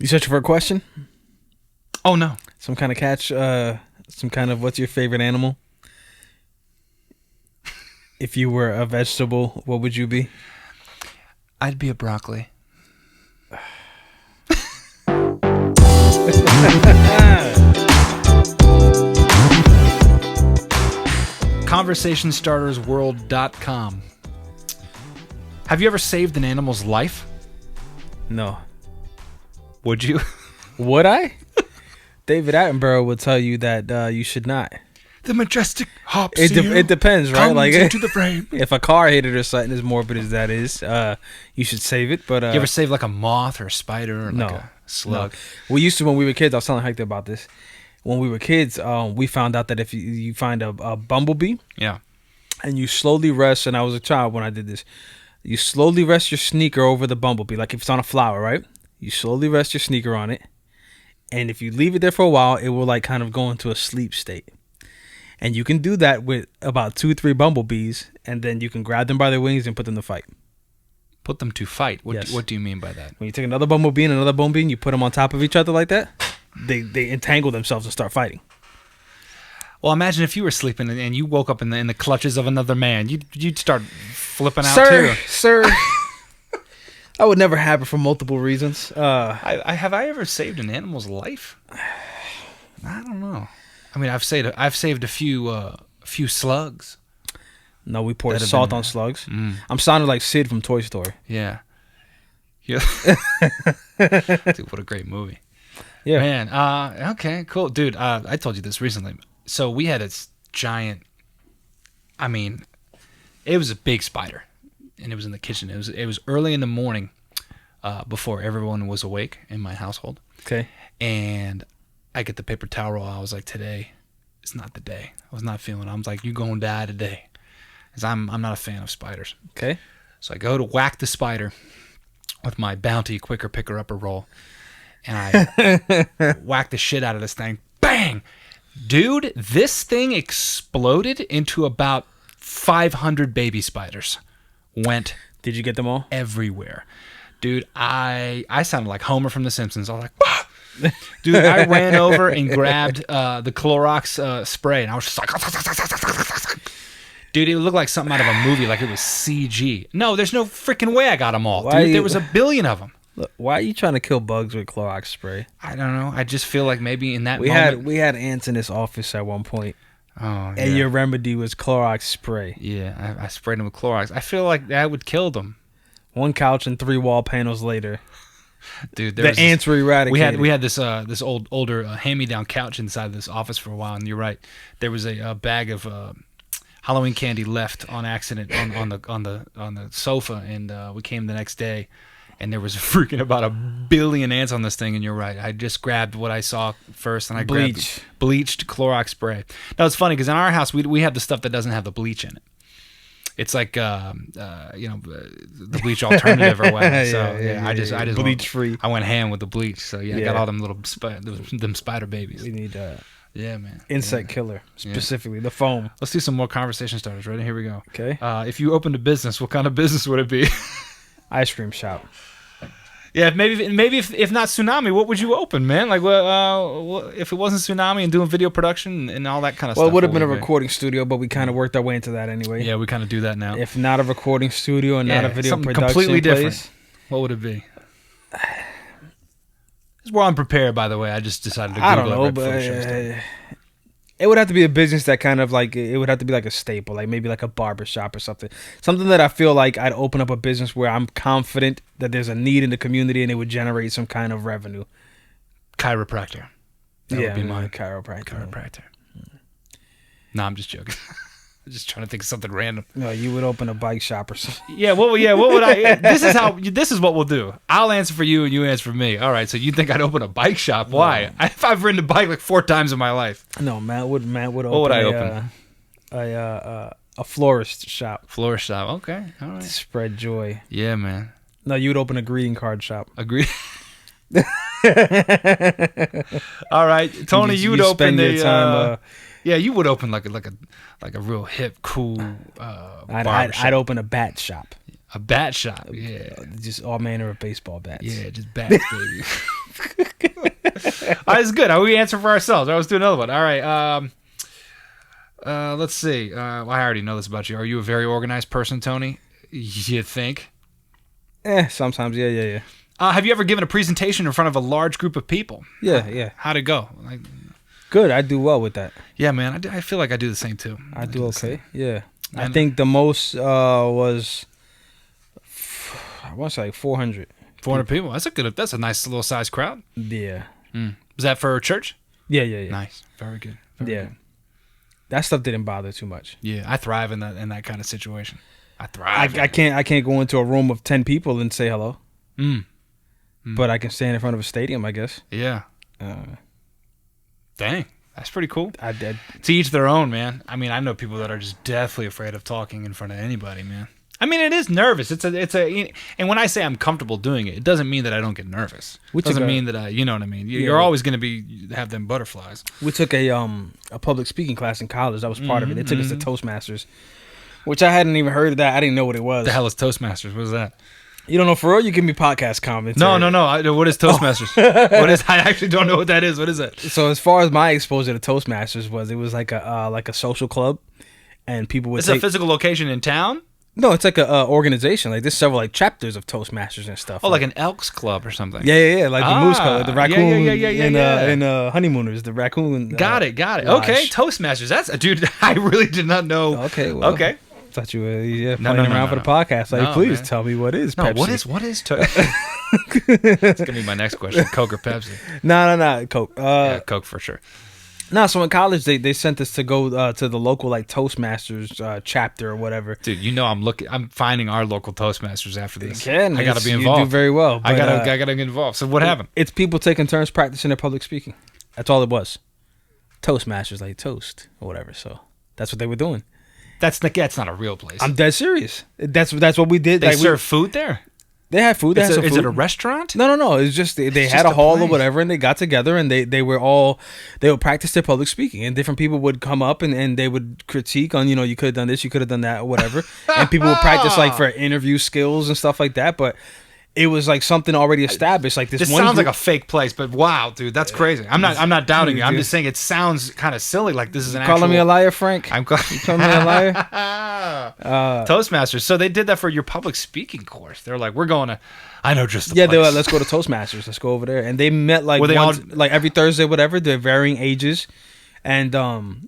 You searching for a question? Oh, no. Some kind of catch? Some kind of what's your favorite animal? If you were a vegetable, what would you be? I'd be a broccoli. ConversationStartersWorld.com. Have you ever saved an animal's life? No. Would you? Would I? David Attenborough would tell you that you should not. The majestic hop It depends, right? Like into the frame. If a car hit it or something, as morbid as that is, you should save it. But you ever save like a moth or a spider or like a slug? No. We used to when we were kids. I was telling Hector about this. When we were kids, we found out that if you find a bumblebee, and you slowly rest, and I was a child when I did this, you slowly rest your sneaker over the bumblebee, like if it's on a flower, right? You slowly rest your sneaker on it, and if you leave it there for a while, it will like kind of go into a sleep state. And you can do that with about 2-3 bumblebees, and then you can grab them by their wings and put them to fight. Put them to fight? What, Yes. What do you mean by that? When you take another bumblebee and another bumblebee and you put them on top of each other like that, they entangle themselves and start fighting. Well, imagine if you were sleeping and you woke up in the clutches of another man. You'd start flipping out too. Sir. That would never happen for multiple reasons. Have I ever saved an animal's life? I don't know. I mean, I've saved a few slugs. No, we poured salt on slugs. I'm sounding like Sid from Toy Story. Yeah. Dude, what a great movie. Yeah. Man, okay, cool. Dude, I told you this recently. So we had this giant, I mean, it was a big spider, and it was in the kitchen. It was early in the morning, before everyone was awake in my household. Okay. And I get the paper towel roll. I was like, today is not the day. I was not feeling it. I was like, you gonna die today. Because I'm not a fan of spiders. Okay. So I go to whack the spider with my Bounty Quicker Picker Upper roll. And I whack the shit out of this thing. Bang! Dude, this thing exploded into about 500 baby spiders. Went. Did you get them all? Everywhere. Dude, I sounded like Homer from The Simpsons. I was like, bah! Dude, I ran over and grabbed the Clorox spray, and I was just like, dude, it looked like something out of a movie, like it was CG. No, there's no freaking way I got them all, dude. There was a billion of them. Look, why are you trying to kill bugs with Clorox spray? I don't know. I just feel like maybe in that moment... We had ants in this office at one point. Oh, yeah. And your remedy was Clorox spray. Yeah, I sprayed them with Clorox. I feel like that would kill them. One couch and 3 wall panels later. Dude, the ants were eradicated. We had this older hand-me-down couch inside this office for a while, and you're right. There was a bag of Halloween candy left on accident on the sofa, and we came the next day, and there was freaking about 1 billion ants on this thing. And you're right. I just grabbed what I saw first, and I grabbed bleached Clorox spray. Now it's funny because in our house we have the stuff that doesn't have the bleach in it. It's like the bleach alternative or whatever. So I just bleach free. I went ham with the bleach. So I got all them little them spider babies. We need man, insect killer specifically the foam. Let's do some more conversation starters. Ready? Here we go. Okay. If you opened a business, what kind of business would it be? Ice cream shop. Yeah, maybe if not Tsunami, what would you open, man? Like, if it wasn't Tsunami and doing video production and all that kind of stuff. Well, it would have been a recording studio, but we kind of worked our way into that anyway. Yeah, we kind of do that now. If not a recording studio and not a video something production completely place, different. What would it be? We're unprepared, by the way. I just decided to Google I don't know, but it would have to be a business that kind of like, it would have to be like a staple, like maybe like a barber shop or something. Something that I feel like I'd open up a business where I'm confident that there's a need in the community and it would generate some kind of revenue. Chiropractor. That would be mine. Chiropractor. No, I'm just joking. I'm just trying to think of something random. No, you would open a bike shop or something. Yeah, what would I? This is what we'll do. I'll answer for you and you answer for me. All right, so you think I'd open a bike shop? Why? I've ridden a bike like 4 times in my life. No, Matt would open. What would I open? A florist shop. Florist shop. Okay, all right. Spread joy. Yeah, man. No, you would open a greeting card shop. Agree. All right, Tony, you would open yeah, you would open like a real hip, cool barber shop. I'd open a bat shop. A bat shop, yeah. Just all manner of baseball bats. Yeah, just bats, baby. It's good. We answer for ourselves. Let's do another one. All right. Let's see. I already know this about you. Are you a very organized person, Tony? You think? Sometimes. Yeah. Have you ever given a presentation in front of a large group of people? Yeah. How'd it go? Good. I do well with that. Yeah, man. I feel like I do the same too. I do okay. Yeah. I think the most was, I want to say like 400. 400 people. That's a nice little size crowd. Yeah. Was that for church? Yeah. Nice. Very good. Very good. That stuff didn't bother too much. Yeah, I thrive in that kind of situation. I thrive. I can't go into a room of 10 people and say hello. But I can stand in front of a stadium, I guess. Yeah. Dang, that's pretty cool. I did. To each their own, man. I mean, I know people that are just deathly afraid of talking in front of anybody, man. I mean, it is nervous. And when I say I'm comfortable doing it, it doesn't mean that I don't get nervous. It doesn't mean that you know what I mean. You're always going to have them butterflies. We took a public speaking class in college. That was part of it. They took us to Toastmasters, which I hadn't even heard of that. I didn't know what it was. The hell is Toastmasters? What is that? You don't know for real? You give me podcast comments. No. What is Toastmasters? What is? I actually don't know what that is. What is that? So as far as my exposure to Toastmasters was, it was like a social club, and people would. It's a physical location in town. No, it's like a organization. Like there's several like chapters of Toastmasters and stuff. Oh, like an Elks Club or something. Yeah. Like the Moose Club, the raccoon. Yeah. And Honeymooners, the raccoon. Got it. Okay, Toastmasters. That's dude. I really did not know. Okay. Well, okay. Thought you were playing around for the podcast. Like, please tell me what is Pepsi. What is It's gonna be my next question. Coke or Pepsi? No, Coke. Coke for sure. No, so in college they sent us to go to the local like Toastmasters chapter or whatever. Dude, I'm finding our local Toastmasters after this. I gotta be involved. You do very well. I gotta get involved. So what happened? It's people taking turns practicing their public speaking. That's all it was. Toastmasters, like toast or whatever. So that's what they were doing. That's not a real place. I'm dead serious. That's what we did. They serve food there? They had food. Is it a restaurant? No. It's just they had a hall or whatever, and they got together and they would practice their public speaking, and different people would come up and they would critique on you could have done this, you could have done that, or whatever, and people would practice like for interview skills and stuff like that, but. It was like something already established. Like this sounds like a fake place, but wow, dude, that's crazy. I'm not doubting you. I'm just saying it sounds kind of silly. Like this is an calling me a liar, Frank. You calling me a liar. Toastmasters. So they did that for your public speaking course. They're like, we're going to. I know just the place. They were like, let's go to Toastmasters. Let's go over there. And they met like like every Thursday, whatever. They're varying ages, and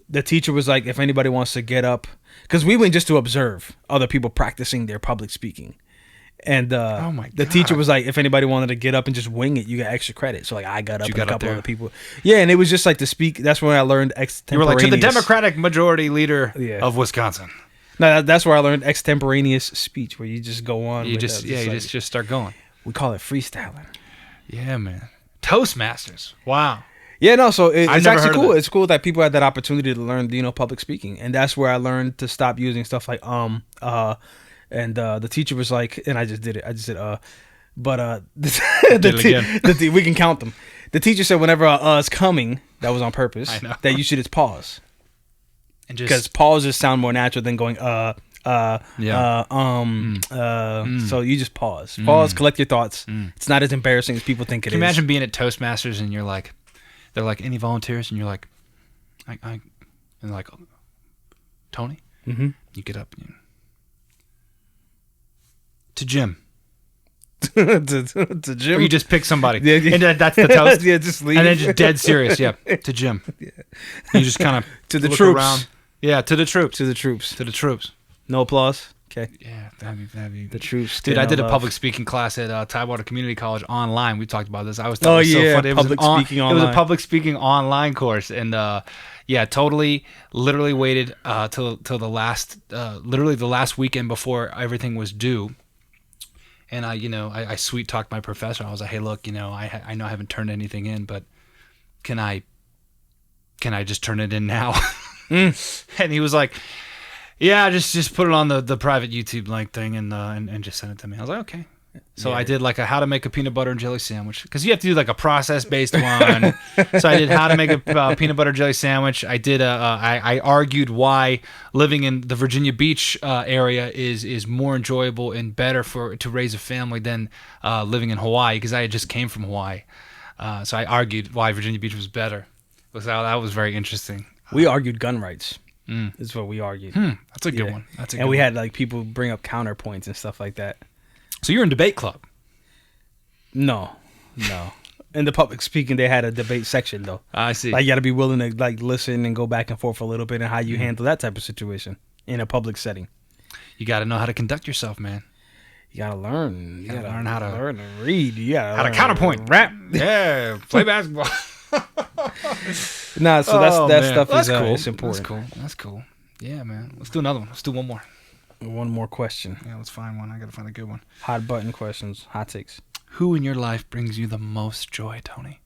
the teacher was like, if anybody wants to get up, because we went just to observe other people practicing their public speaking. And the teacher was like, if anybody wanted to get up and just wing it, you got extra credit. So like I got up and a couple other people. Yeah, and it was just like to speak. That's when I learned extemporaneous. You were like, to the Democratic majority leader of Wisconsin. No, that's where I learned extemporaneous speech, where you just go on. You just start going. We call it freestyling. Yeah, man. Toastmasters. Wow. Yeah, no, so it's actually cool. It's cool that people had that opportunity to learn, public speaking. And that's where I learned to stop using stuff like and the teacher was like, and I just did it. I just said, but we can count them. The teacher said whenever is coming, that was on purpose. I know. That you should just pause. Because pauses sound more natural than going, So you just pause. Pause, collect your thoughts. It's not as embarrassing as people think it is. Can you imagine being at Toastmasters and you're like, they're like, any volunteers? And you're like, and like, Tony? Mm-hmm. You get up and to Jim. to Jim? Or you just pick somebody. Yeah. And that's the toast? Yeah, just leave. And then just dead serious, to Jim. Yeah. You just kind of to the troops. Around. Yeah, to the troops. To the troops. To the troops. No applause? Okay. Yeah, that'd be the troops. Dude, I did a public speaking class at Tidewater Community College online. We talked about this. I was so funny. It was a public speaking online course, and totally, literally waited till the last, literally the last weekend before everything was due. And I sweet talked my professor. I was like, hey, look, I know I haven't turned anything in, but can I just turn it in now? And he was like, yeah, just put it on the private YouTube link thing and just send it to me. I was like, okay. So I did like a how to make a peanut butter and jelly sandwich, because you have to do like a process based one. So I did how to make a peanut butter jelly sandwich. I did I argued why living in the Virginia Beach area is more enjoyable and better to raise a family than living in Hawaii, because I had just came from Hawaii. So I argued why Virginia Beach was better. That was very interesting. We argued gun rights. Is what we argued. That's a good one. And we had like people bring up counterpoints and stuff like that. So you're in debate club? No. In the public speaking, they had a debate section though. I see. Like you got to be willing to like listen and go back and forth a little bit, and how you handle that type of situation in a public setting. You got to know how to conduct yourself, man. You got to learn. You got to learn how to learn to read. You got how to counterpoint, rap. Yeah, play basketball. Nah, so that stuff is cool. It's important. That's cool. Yeah, man. Let's do another one. Let's do one more. One more question. Yeah, let's find one. I got to find a good one. Hot button questions. Hot takes. Who in your life brings you the most joy, Tony?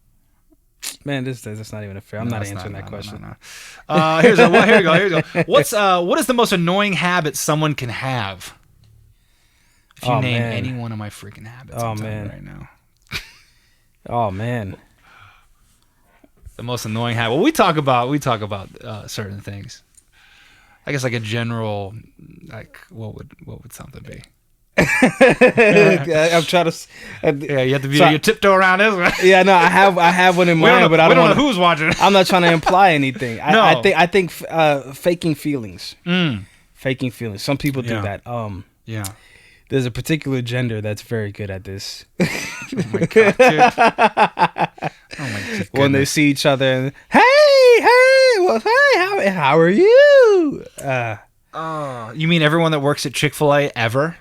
Man, that's not even fair. I'm not answering that question. No. Here we go. What is the most annoying habit someone can have? If you name any one of my freaking habits, I'm telling you right now. Oh man. The most annoying habit. Well, we talk about certain things. I guess like a general, like what would something be? I'm trying to. You have to be your tiptoe around this one. Yeah, no, I have one in mind, but I don't know who's watching. I'm not trying to imply anything. No. I think faking feelings. Faking feelings. Some people do that. Yeah. There's a particular gender that's very good at this. Oh my god, dude. Oh my goodness. When they see each other and how are you? You mean everyone that works at Chick-fil-A ever?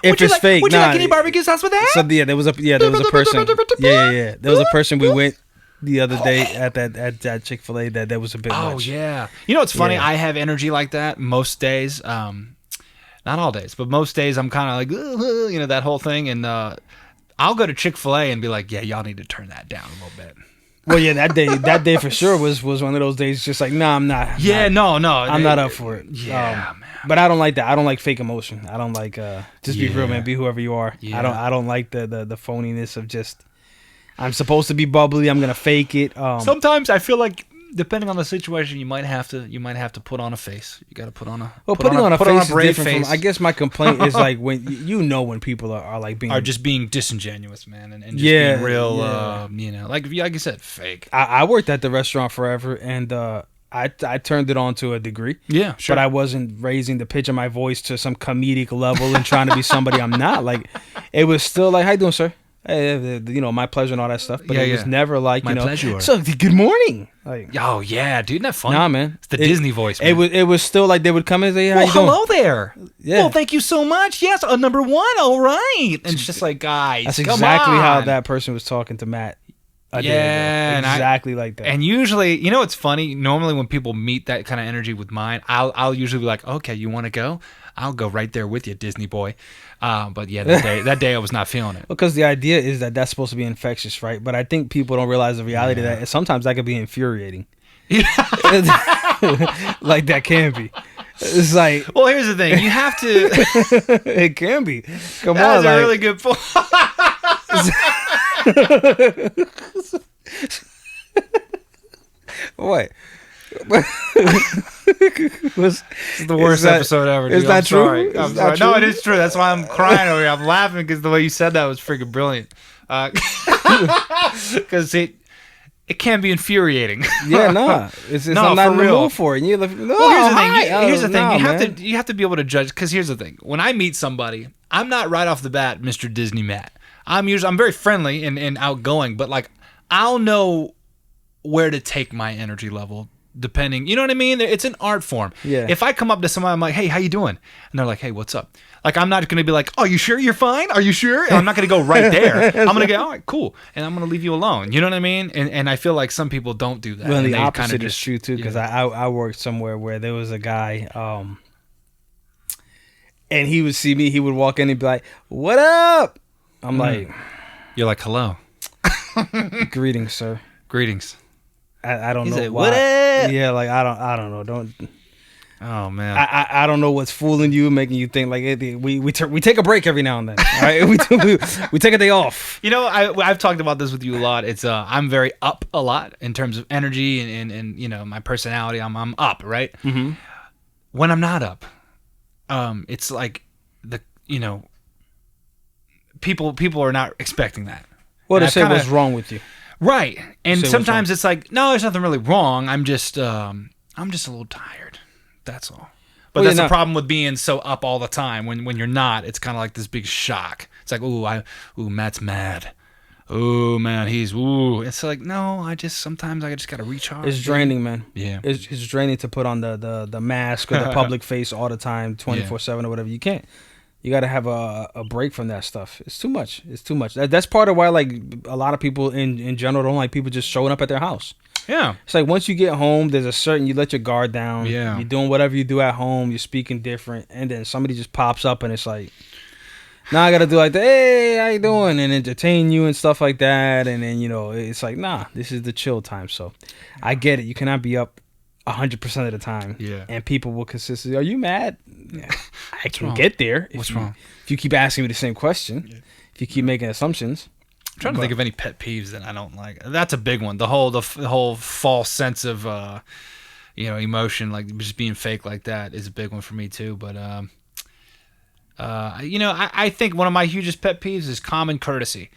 If it's fake, would you like any barbecue sauce with that? So there was a person. Yeah. There was a person we went the other day at that Chick-fil-A that was a bit much. Oh yeah. You know what's funny? Yeah. I have energy like that most days. Not all days, but most days I'm kind of like, that whole thing. And I'll go to Chick-fil-A and be like, yeah, y'all need to turn that down a little bit. Well, yeah, that day for sure was one of those days. Just like, no, I'm not. Yeah, no, I'm not up for it. Yeah, man. But I don't like that. I don't like fake emotion. I don't like just be real, man. Be whoever you are. Yeah. I don't like the phoniness of just. I'm supposed to be bubbly. I'm gonna fake it. Sometimes I feel like, depending on the situation, you might have to put on a face. You got to put on a putting on a face is different from, I guess my complaint is like when when people are like being just being disingenuous, man, and just being real. Like you said, fake. I worked at the restaurant forever, and I turned it on to a degree. Yeah, sure. But I wasn't raising the pitch of my voice to some comedic level and trying to be somebody I'm not. Like, it was still like, "How you doing, sir?" Hey, my pleasure and all that stuff. But it was never like, my pleasure. So, good morning. Like, oh yeah, dude, isn't that funny? Nah, man, it's the Disney voice. Man. It was still like they would come in and say, "How you doing?" Hello there. Yeah. Well, thank you so much. Yes, number one. All right. And it's just like, guys, that's exactly how that person was talking to Matt. Exactly like that. And usually, it's funny. Normally, when people meet that kind of energy with mine, I'll usually be like, "Okay, you want to go? I'll go right there with you, Disney boy." But yeah, that day I was not feeling it. Because the idea is that that's supposed to be infectious, right? But I think people don't realize the reality that sometimes that could be infuriating. Like that can be. It's like, well, here's the thing: you have to. It can be. Come on, that's a really good point. What? This is the worst episode ever. Dude. Is that true? I'm sorry. No, it is true. That's why I'm crying over here. I'm laughing because the way you said that was freaking brilliant. Because it can be infuriating. Yeah, nah. It's I'm not in the mood for it. And you're like, here's the thing. You have to be able to judge. Because here's the thing: when I meet somebody, I'm not right off the bat Mr. Disney Matt. I'm very friendly and outgoing, but like I'll know where to take my energy level. Depending, you know what I mean? It's an art form. Yeah. If I come up to somebody, I'm like, "Hey, how you doing?" And they're like, "Hey, what's up?" Like, I'm not going to be like, "Oh, you sure you're fine? Are you sure?" And I'm not going to go right there. I'm going to go, "All right, cool," and I'm going to leave you alone. You know what I mean? And I feel like some people don't do that. Well, the opposite is true too, because I worked somewhere where there was a guy, and he would see me. He would walk in and be like, "What up?" I'm like, "You're like, hello, greetings, sir." Greetings. I don't know like, why. What up? Yeah, like I don't know. Don't. Oh man. I don't know what's fooling you, making you think like we take a break every now and then. All right, we take a day off. I've talked about this with you a lot. It's I'm very up a lot in terms of energy and my personality. I'm up, right? Mm-hmm. When I'm not up, it's like people are not expecting that. Well, to say what's wrong with you. Right. And sometimes it's like, no, there's nothing really wrong. I'm just a little tired. That's all. But that's the problem with being so up all the time. When you're not, it's kind of like this big shock. It's like, Matt's mad. Oh man, It's like, no, sometimes I just gotta recharge. It's draining, man. Yeah. It's draining to put on the mask or the public face all the time, 24/7 or whatever. You can't. You gotta have a break from that stuff. It's too much. That's part of why like a lot of people in general don't like people just showing up at their house. Yeah. It's like once you get home, you let your guard down. Yeah. You're doing whatever you do at home. You're speaking different. And then somebody just pops up and it's like, now I got to do like, hey, how you doing? And entertain you and stuff like that. And then, it's like, nah, this is the chill time. So I get it. You cannot be up 100% of the time. Yeah. And people will consistently, are you mad? Yeah, I can get there. What's wrong? If you keep asking me the same question, if you keep making assumptions. I'm trying to think of any pet peeves that I don't like. That's a big one. The whole false sense of emotion, like just being fake like that, is a big one for me too. But I think one of my hugest pet peeves is common courtesy,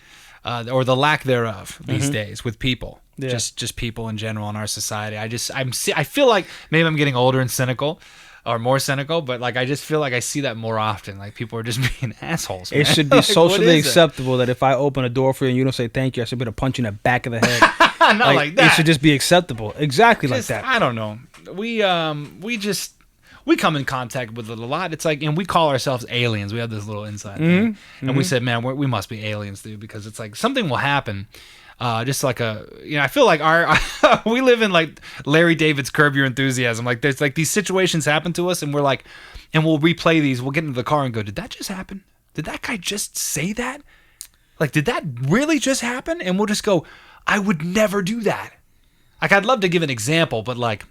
or the lack thereof these days with people. Yeah. Just people in general in our society. I feel like maybe I'm getting older and cynical. Or more cynical, but like I just feel like I see that more often. Like people are just being assholes. Man. It should be like, socially acceptable that if I open a door for you and you don't say thank you, I should be able to punch you in the back of the head. Not like that. It should just be acceptable. Exactly like that. I don't know. We come in contact with it a lot. It's like, and we call ourselves aliens. We have this little inside thing, and we said, man, we must be aliens, dude, because it's like something will happen. Just like I feel like we live in like Larry David's Curb Your Enthusiasm. Like there's like these situations happen to us and we're like, and we'll replay these. We'll get into the car and go, did that just happen? Did that guy just say that? Like, did that really just happen? And we'll just go, I would never do that. Like, I'd love to give an example, but like,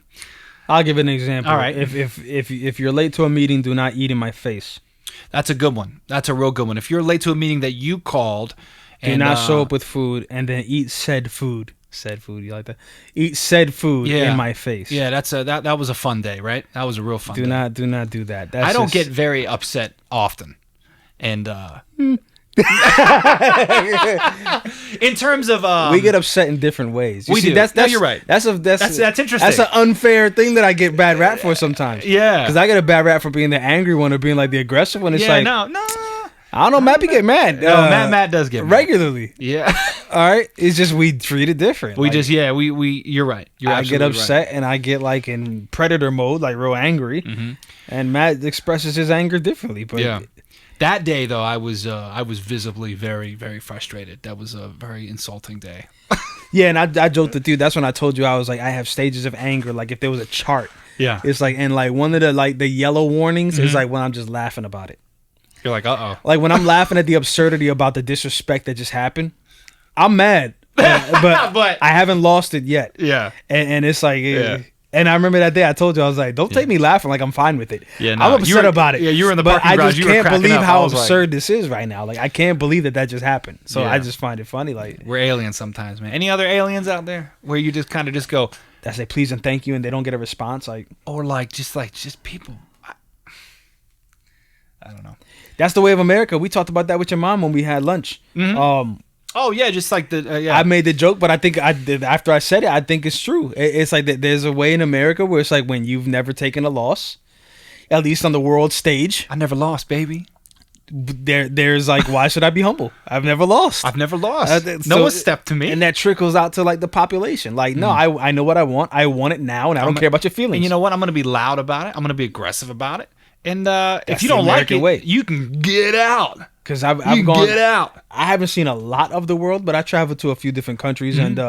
I'll give an example. All right. If you're late to a meeting, do not eat in my face. That's a good one. That's a real good one. If you're late to a meeting that you called, do not show up with food and then eat said food. Said food, you like that? Eat said food in my face. Yeah, that was a fun day, right? That was a real fun day. Do not do that. I don't get very upset often. And in terms of we get upset in different ways. We do. You're right. That's interesting. That's an unfair thing that I get bad rap for sometimes. Yeah. Because I get a bad rap for being the angry one or being like the aggressive one. It's like no. I don't know. Matt be get mad. No, Matt does get mad. Regularly. Yeah. All right. It's just we treat it different. We you're right. I get upset and I get like in predator mode, like real angry. Mm-hmm. And Matt expresses his anger differently. But yeah. That day though, I was visibly very, very frustrated. That was a very insulting day. Yeah, and I joked with you. That's when I told you I was like, I have stages of anger. Like if there was a chart. Yeah. It's like, and like one of the yellow warnings is like when I'm just laughing about it. You're like, uh-oh. Like when I'm laughing at the absurdity about the disrespect that just happened, I'm mad. But I haven't lost it yet. Yeah. And it's like, and I remember that day I told you, I was like, don't take me laughing like I'm fine with it. Yeah, no, I'm upset about it. Yeah, you were in the parking garage. But I just can't believe how absurd like, this is right now. Like I can't believe that just happened. So I just find it funny. Like we're aliens sometimes, man. Any other aliens out there where you just kind of just go, I say please and thank you, and they don't get a response, or just people. I don't know. That's the way of America. We talked about that with your mom when we had lunch. Mm-hmm. Oh yeah, just like the I made the joke, but I think after I said it, I think it's true. It's like there's a way in America where it's like when you've never taken a loss, at least on the world stage. I never lost, baby. There's like, why should I be humble? I've never lost. No one stepped to me, and that trickles out to like the population. Like, no, I know what I want. I want it now, and I don't care about your feelings. And you know what? I'm gonna be loud about it. I'm gonna be aggressive about it. And if you don't like it, you can get out. Because I've gone. Get out. I haven't seen a lot of the world, but I traveled to a few different countries, and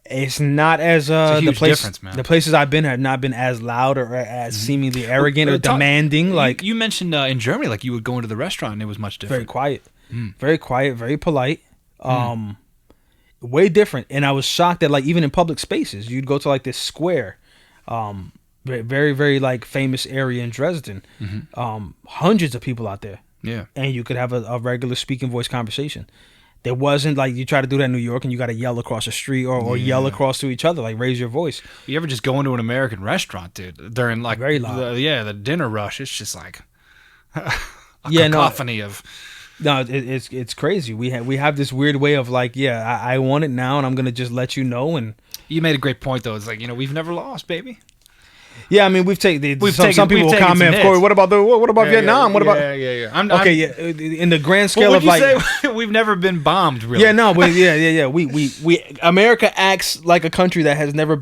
it's not as the places I've been have not been as loud or as seemingly arrogant or demanding. Like you mentioned in Germany, like you would go into the restaurant and it was much different. Very quiet, very polite. Way different. And I was shocked that like even in public spaces, you'd go to like this square. Very, very like famous area in Dresden. Hundreds of people out there. Yeah. And you could have a regular speaking voice conversation. There wasn't like you try to do that in New York and you got to yell across the street or yell across to each other, like raise your voice. You ever just go into an American restaurant, dude, during like very loud. The dinner rush? It's just like a cacophony of. No, it's crazy. We have this weird way of like, yeah, I want it now, and I'm gonna just let you know. And you made a great point though. It's like, we've never lost, baby. Yeah, I mean, some people will comment, of course. What about Vietnam? Yeah, what about? In the grand scale of like, we've never been bombed, really. Yeah, no, but yeah. We America acts like a country that has never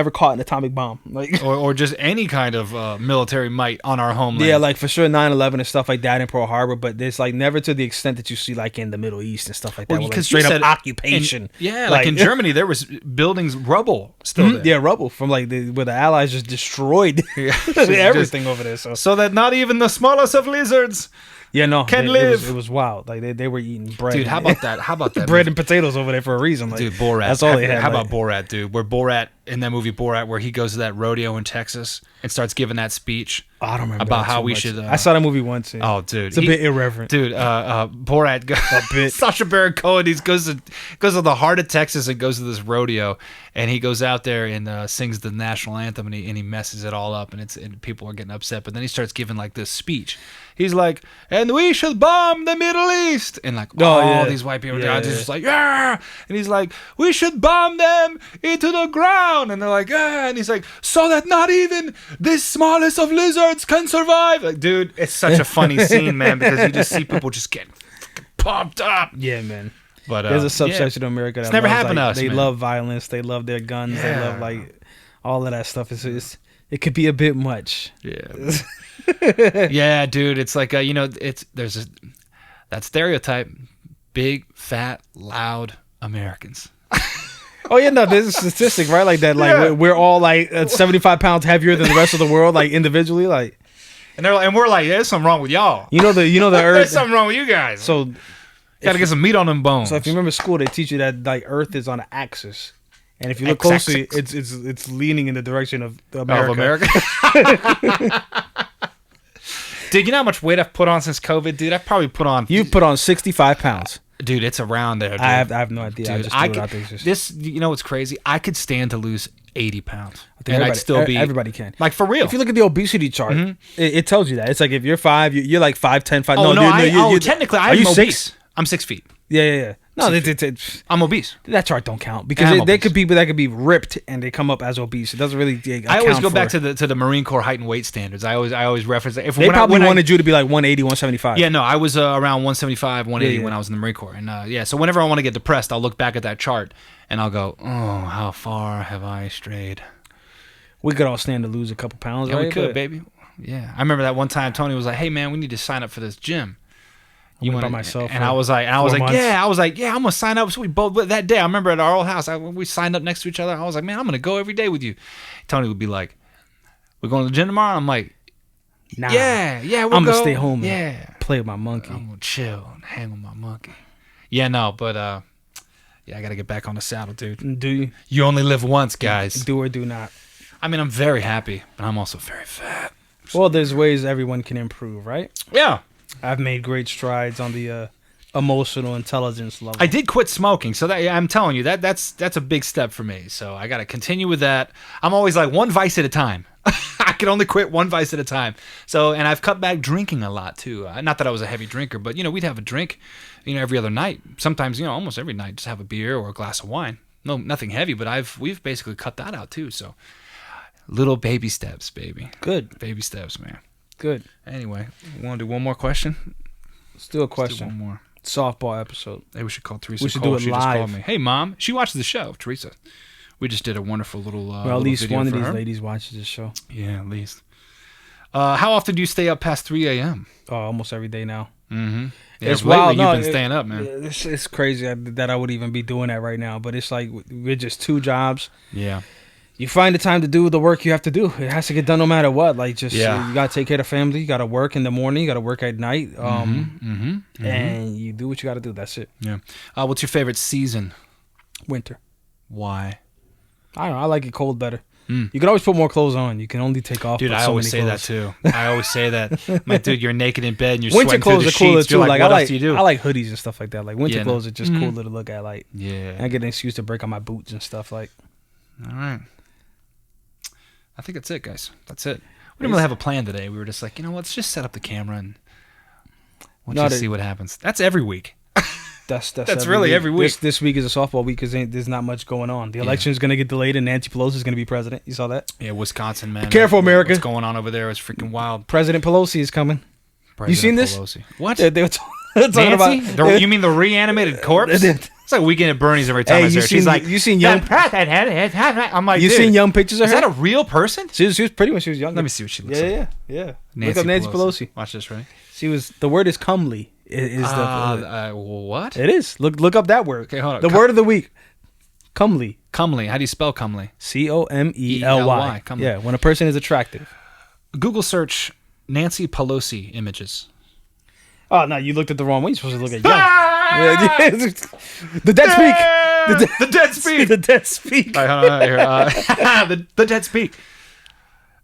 caught an atomic bomb, like or just any kind of military might on our homeland. Yeah, like for sure 9/11 and stuff like that in Pearl Harbor, but it's like never to the extent that you see like in the Middle East and stuff like that. Well, because like straight up occupation. Like in Germany, there was buildings, rubble still there. Yeah, rubble from like where the Allies just destroyed everything over there. So that not even the smallest of lizards can live. It was wild. Like they were eating bread. Dude, how about that? Bread and potatoes over there for a reason. Like, dude, Borat. That's all they had. How about Borat, dude? Where Borat, in that movie Borat, where he goes to that rodeo in Texas and starts giving that speech. Oh, I don't remember about how we should. I saw that movie once. Yeah. Oh, dude, it's a bit irreverent. Dude, Borat. A bit. Sacha Baron Cohen. He goes to the heart of Texas and goes to this rodeo, and he goes out there and sings the national anthem, and he messes it all up, and people are getting upset. But then he starts giving like this speech. He's like, and we should bomb the Middle East, and like these white people are just like, yeah, and he's like, we should bomb them into the ground, and they're like, yeah, and he's like, so that not even the smallest of lizards can survive. Like, dude, it's such a funny scene, man, because you just see people just getting pumped up. Yeah, man. But there's a subsection of America that never happened to us. They love violence. They love their guns. They love like all of that stuff. It could be a bit much. Yeah. Yeah, dude. It's like there's that stereotype: big, fat, loud Americans. Oh yeah, no, there's a statistic, right? Like that, like we're all like 75 pounds heavier than the rest of the world, like individually, like. And they're like, and we're like, there's something wrong with y'all. You know the Earth. There's something wrong with you guys. So, gotta get some meat on them bones. So if you remember school, they teach you that like Earth is on an axis, and if you look closely, it's leaning in the direction of America. Dude, you know how much weight I've put on since COVID, dude? I've probably put on. You've put on 65 pounds. Dude, it's around there. Dude. I have no idea. Dude, you know what's crazy? I could stand to lose 80 pounds. And I'd still be. Everybody can. Like, for real. If you look at the obesity chart, it tells you that. It's like if you're 5, you're like 5'10", 5. Oh, no, technically, I'm obese. 6? I'm 6 feet. Yeah. No, I'm obese. That chart don't count because there could be people that could be ripped and they come up as obese. It doesn't really. I always go back to the Marine Corps height and weight standards. I always reference that. They probably wanted you to be like 180, 175. Yeah, no, I was around 175, 180 when I was in the Marine Corps, and so whenever I want to get depressed, I'll look back at that chart and I'll go, oh, how far have I strayed? We could all stand to lose a couple pounds, yeah, right? We could, baby. Yeah, I remember that one time Tony was like, "Hey, man, we need to sign up for this gym." I went by myself, and I was like, yeah, I'm gonna sign up. So we both that day. I remember at our old house, we signed up next to each other. I was like, man, I'm gonna go every day with you. Tony would be like, "We're going to the gym tomorrow." I'm like, nah, yeah, I'm gonna stay home. And play with my monkey. I'm gonna chill and hang with my monkey. Yeah, no, but I gotta get back on the saddle, dude. Do you? You only live once, guys. Do or do not. I mean, I'm very happy, but I'm also very fat. Well, there's ways everyone can improve, right? Yeah. I've made great strides on the emotional intelligence level. I did quit smoking, so I'm telling you that's a big step for me. So I got to continue with that. I'm always like one vice at a time. I can only quit one vice at a time. So, and I've cut back drinking a lot too. Not that I was a heavy drinker, but we'd have a drink, every other night. Sometimes, almost every night, just have a beer or a glass of wine. No, nothing heavy, but we've basically cut that out too. So, little baby steps, baby. Good baby steps, man. Good. Anyway, you want to do one more question? Let's do a question. One more. Softball episode. Hey, we should call Teresa. We should do it she live. Just called me. Hey, Mom. She watches the show, Teresa. We just did a wonderful little well, at least one of these ladies watches the show. Yeah, at least. How often do you stay up past 3 a.m.? Almost every day now. Mm-hmm. Yeah, it's wild. You've been staying up, man. It's crazy that I would even be doing that right now. But it's like we're just 2 jobs. Yeah. You find the time to do the work you have to do. It has to get done no matter what. Like, you got to take care of the family. You got to work in the morning. You got to work at night. And you do what you got to do. That's it. Yeah. What's your favorite season? Winter. Why? I don't know. I like it cold better. You can always put more clothes on. You can only take off. Dude, I always say that too. I always say that. My dude, you're naked in bed and you're winter sweating through the sheets. Winter clothes are cooler too. Like, what else do you do? I like hoodies and stuff like that. Like winter clothes are just cooler to look at. Like, I get an excuse to break out my boots and stuff. Like, all right. I think that's it, guys. That's it. We didn't really have a plan today. We were just like, let's just set up the camera and. Once you see what happens. That's every week. That's really every week. This week is a softball week because there's not much going on. The election is going to get delayed and Nancy Pelosi is going to be president. You saw that? Yeah, Wisconsin, man. Be careful, America. What's going on over there is freaking wild. President Pelosi is coming. You seen this? Pelosi. What? They were talking about... You mean the reanimated corpse? It's like Weekend at Bernie's every time I see her. She's like, you seen young... I'm like, you seen young pictures of her? Is that a real person? She was pretty when she was young. Let me see what she looks like. Yeah. Look up Nancy Pelosi. Watch this, right? She was... The word is comely. What? It is. Look up that word. Okay, hold on. The word of the week. Comely. Comely. How do you spell comely? Comely. Yeah, when a person is attractive. Google search Nancy Pelosi images. Oh, no, you looked at the wrong one. You're supposed to look at young. The dead speak. The dead speak. The dead speak. All right, hold on, here. The dead speak.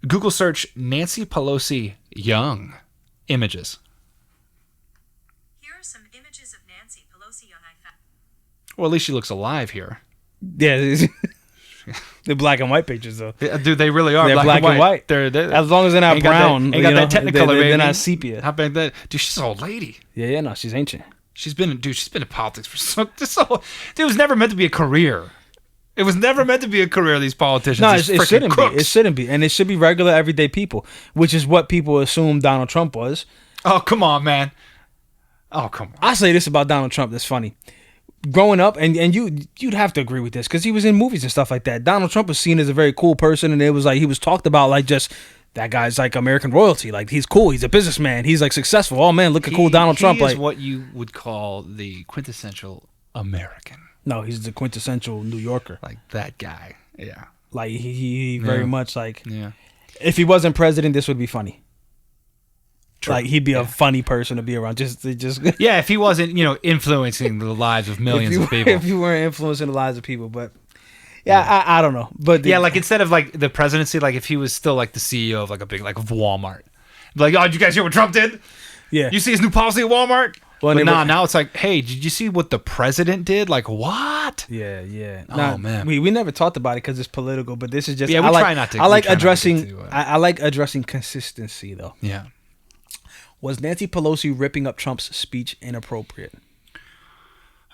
Google search Nancy Pelosi young images. Some images of Nancy Pelosi on iPhone. Well, at least she looks alive here. Yeah, they're black and white pictures though. Dude, they really are. They're black and white. They're as long as they're not brown. Ain't got that Technicolor, baby. They're not sepia. How about that? Dude, she's an old lady. Yeah, no, she's ancient. She's been in politics for so. Dude, it was never meant to be a career. It was never meant to be a career. These politicians. No, it shouldn't crooks. be. It shouldn't be, and it should be regular, everyday people, which is what people assume Donald Trump was. Oh, come on, man. Oh, come on. I say this about Donald Trump that's funny. Growing up, and you'd have to agree with this because he was in movies and stuff like that. Donald Trump was seen as a very cool person, and it was like he was talked about like just that guy's like American royalty. Like he's cool. He's a businessman. He's like successful. Oh man, look at cool Donald Trump. He is like what you would call the quintessential American. No, he's the quintessential New Yorker. Like that guy. Yeah. Like he very much like. Yeah. If he wasn't president, this would be funny. True. Like he'd be a funny person to be around. Just yeah, if he wasn't, influencing the lives of millions of people. If you weren't influencing the lives of people, but I don't know. But like instead of like the presidency, like if he was still like the CEO of like a big like of Walmart, like, oh, did you guys hear what Trump did? Yeah, you see his new policy at Walmart? Well, but now it's like, hey, did you see what the president did? Like what? Yeah. Oh man, we never talked about it because it's political. But this is just try not to. I like addressing consistency though. Yeah. Was Nancy Pelosi ripping up Trump's speech inappropriate?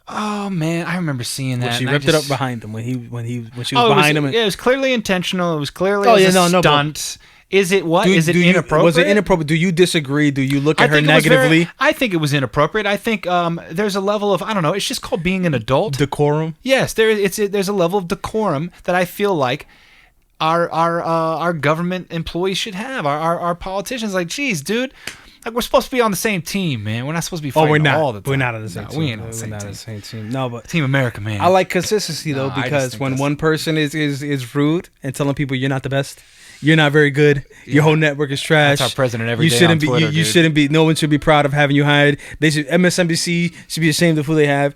Oh man, I remember seeing that. Well, she ripped it up behind him when she was behind him. It was clearly intentional. It was clearly a stunt. Is it what? Is it inappropriate? Was it inappropriate? Do you disagree? Do you look at her negatively? I think it was inappropriate. I think there's a level of, I don't know, it's just called being an adult. Decorum? Yes, there's a level of decorum that I feel like our government employees should have. Our politicians, like, geez, dude. Like, we're supposed to be on the same team, man. We're not supposed to be fighting all the time. We're not on the same team. We ain't on the same team. No, but Team America, man. I like consistency though, because when one person is rude and telling people you're not the best, you're not very good, your whole network is trash. That's our president every day on Twitter, you shouldn't be. No one should be proud of having you hired. MSNBC should be ashamed of who they have.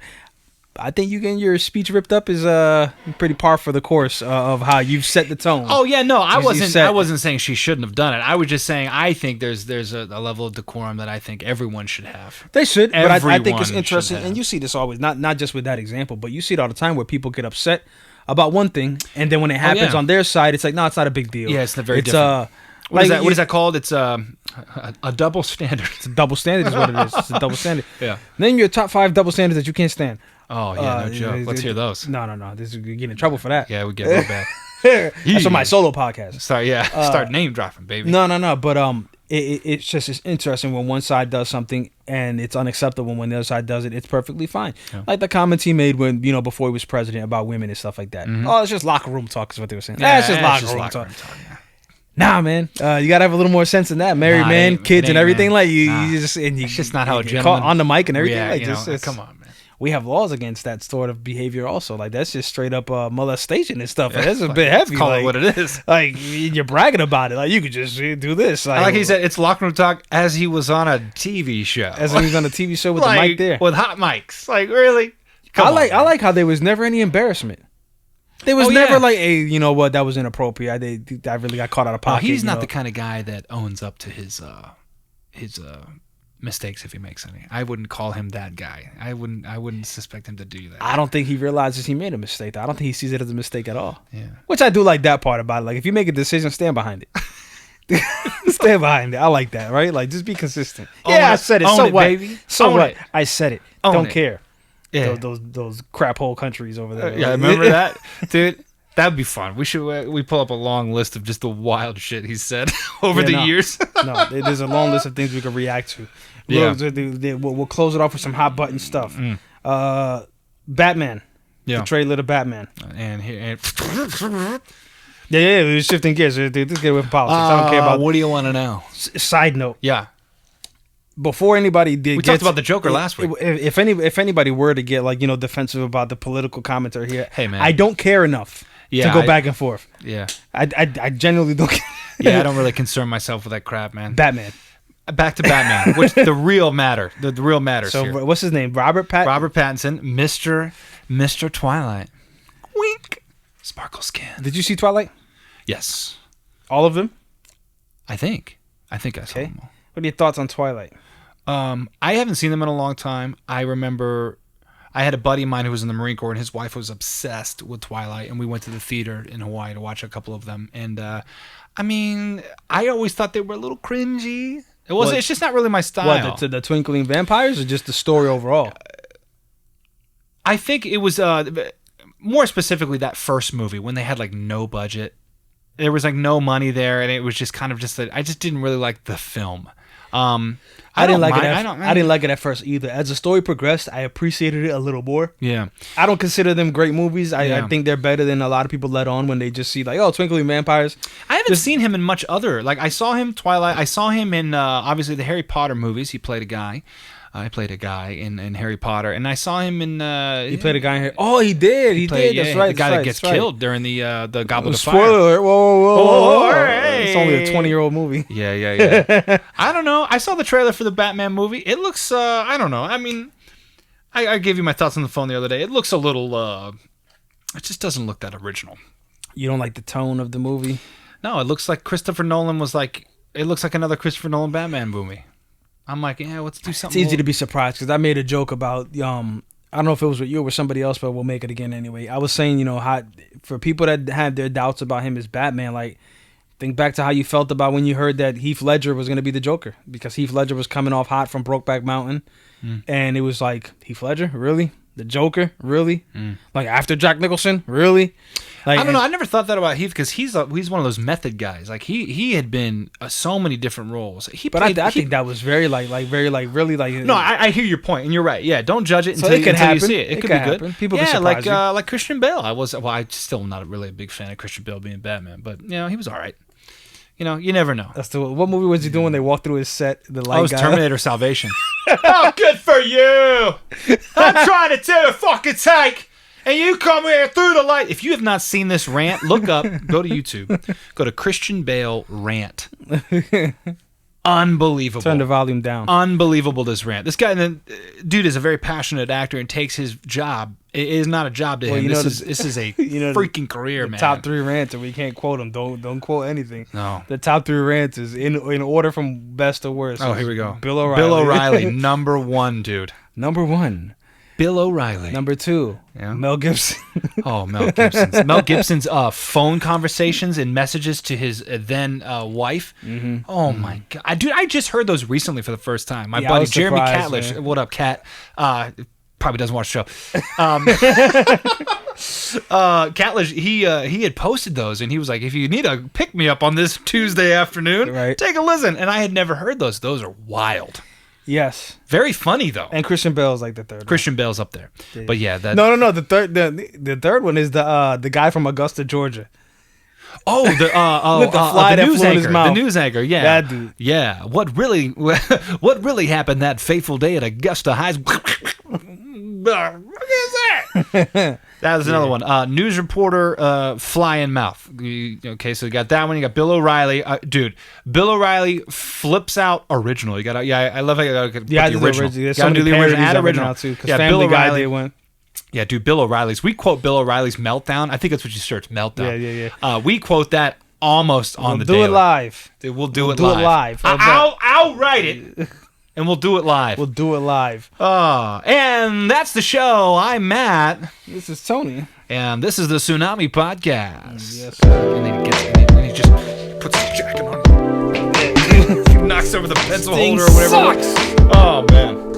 I think you getting your speech ripped up is pretty par for the course of how you've set the tone. Oh yeah, no, I wasn't saying she shouldn't have done it. I was just saying I think there's a level of decorum that I think everyone should have. They should, but I think it's interesting, and you see this always, not just with that example, but you see it all the time where people get upset about one thing, and then when it happens on their side, it's like, no, it's not a big deal. Yeah, it's very different. What is that called? It's a double standard. It's a double standard is what it is. It's a double standard. Yeah. Name your top 5 double standards that you can't stand. Oh yeah, no joke. Let's hear those. No. You're getting in trouble for that. Yeah, we get real bad. That's on my solo podcast. Sorry, start name dropping, baby. No. But it's interesting when one side does something and it's unacceptable when the other side does it. It's perfectly fine. Yeah. Like the comments he made when before he was president about women and stuff like that. Mm-hmm. Oh, it's just locker room talk is what they were saying. Yeah, it's just locker room talk. Yeah. Nah, man. You gotta have a little more sense than that. Married man, kids, and everything. Man. Like it's just not how a gentleman on the mic and everything. Come on, man. We have laws against that sort of behavior also. Like, that's just straight up molestation and stuff. Like, that's a bit heavy. Call it what it is. Like, you're bragging about it. Like, you could just do this. Like he said, it's locker room talk as he was on a TV show. As he was on a TV show with the mic there. With hot mics. Like, really? I like how there was never any embarrassment. There was never like, hey, you know what, that was inappropriate. I really got caught out of pocket. He's not the kind of guy that owns up to his mistakes if he makes any. I wouldn't call him that guy. I wouldn't suspect him to do that. I don't think he realizes he made a mistake. I don't think he sees it as a mistake at all. Yeah. Which I do like that part about it. Like, if you make a decision, stand behind it. Stand behind it. I like that, right? Like, just be consistent. Own I it. said it. Own So it, what? baby. So Own what? it. I said it. Own Don't it. care. Yeah. Those crap hole countries over there. Yeah, remember that, dude? That'd be fun. We should we pull up a long list of just the wild shit he said over the years. No, there's a long list of things we can react to. Yeah. We'll close it off with some hot button stuff. Batman. Yeah. The trailer to Batman. And Yeah, we're shifting gears. Let's get away from politics. I don't care about. What do you want to know? Side note. Yeah. Before anybody did, We talked about the Joker last week. If anybody were to get defensive about the political commentary here, hey man, I don't care enough to go back and forth. Yeah, I genuinely don't care. Yeah, I don't really concern myself with that crap, man. Batman. Back to Batman, which the real matters. So here. What's his name? Robert Pattinson, Mr. Twilight. Wink. Sparkle skin. Did you see Twilight? Yes. All of them? I think I saw them all. What are your thoughts on Twilight? I haven't seen them in a long time. I remember I had a buddy of mine who was in the Marine Corps, and his wife was obsessed with Twilight, and we went to the theater in Hawaii to watch a couple of them. And I mean, I always thought they were a little cringy. It's just not really my style. What, the twinkling vampires, or just the story overall? I think it was more specifically that first movie when they had no budget. There was no money there, and it was just kind of I just didn't really like the film. I didn't like it at first either. As the story progressed, I appreciated it a little more. Yeah. I don't consider them great movies. I think they're better than a lot of people let on when they just see twinkling vampires. I haven't seen him in much other. I saw him Twilight. I saw him in obviously the Harry Potter movies. He played a guy. I played a guy in Harry Potter, and I saw him in. He played a guy in Harry. Oh, he did. He did. That's right. The guy that gets killed during the Goblet of Fire. Spoiler alert! Whoa! Hey. It's only a 20-year-old movie. Yeah. I don't know. I saw the trailer for the Batman movie. It looks. I don't know. I mean, I gave you my thoughts on the phone the other day. It looks a little. It just doesn't look that original. You don't like the tone of the movie? No, it looks like Christopher Nolan was like. It looks like another Christopher Nolan Batman movie. I'm like, let's do something. It's easy to be surprised because I made a joke about, I don't know if it was with you or somebody else, but we'll make it again anyway. I was saying, how for people that had their doubts about him as Batman, think back to how you felt about when you heard that Heath Ledger was going to be the Joker, because Heath Ledger was coming off hot from Brokeback Mountain, and it was like, Heath Ledger, really? The Joker, really? After Jack Nicholson, really? I don't know. I never thought that about Heath because he's one of those method guys. He had been so many different roles. I think that was very really. No, I hear your point, and you're right. Yeah, don't judge it until you see it. It could be good. People can surprise you. Like Christian Bale. I still not really a big fan of Christian Bale being Batman, but he was all right. You never know. What movie was he doing when they walked through his set? The light guy? Terminator Salvation. Oh, good for you! I'm trying to do a fucking take, and you come here through the light. If you have not seen this rant, look up, go to YouTube, go to Christian Bale rant. Unbelievable. Turn the volume down. Unbelievable, this rant. This guy, dude, is a very passionate actor and takes his job. It is not a job to him. This is a freaking career, man. Top 3 rants, and we can't quote them. Don't quote anything. No. The top 3 rants is in order from best to worst. Oh, here we go. Bill O'Reilly, number 1, dude. Number 1. Bill O'Reilly. Number 2, Mel Gibson. Oh, Mel Gibson. Mel Gibson's phone conversations and messages to his then wife. Mm-hmm. Oh, my God. Dude, I just heard those recently for the first time. My buddy Jeremy Catlish. Man. What up, Cat? Probably doesn't watch the show. Catlish, he had posted those, and he was like, if you need a pick-me-up on this Tuesday afternoon, take a listen. And I had never heard those. Those are wild. Yes. Very funny, though. And Christian Bale's like the third one. Christian Bale's up there. Yeah. But yeah, that... No. The third one is the guy from Augusta, Georgia. Oh, with the fly that flew in his mouth. The news anchor, yeah. That dude. Yeah. What really happened that fateful day at Augusta High? What is that? That was another one. News reporter, fly in mouth. Okay, so you got that one. You got Bill O'Reilly. Dude, Bill O'Reilly flips out original. You got I love how you got the original. You got to do the original and original too. Yeah, Bill O'Reilly went. Yeah, dude, Bill O'Reilly's. We quote Bill O'Reilly's Meltdown. I think that's what you search, Meltdown. Yeah. We quote that almost on the daily. We'll do it live. Dude, we'll do it live. I'll write it. And we'll do it live. And that's the show. I'm Matt. This is Tony. And this is the Tsunami Podcast. Yes, sir. And then he just puts his jacket on. knocks over the pencil Thing holder or whatever. sucks. Oh man.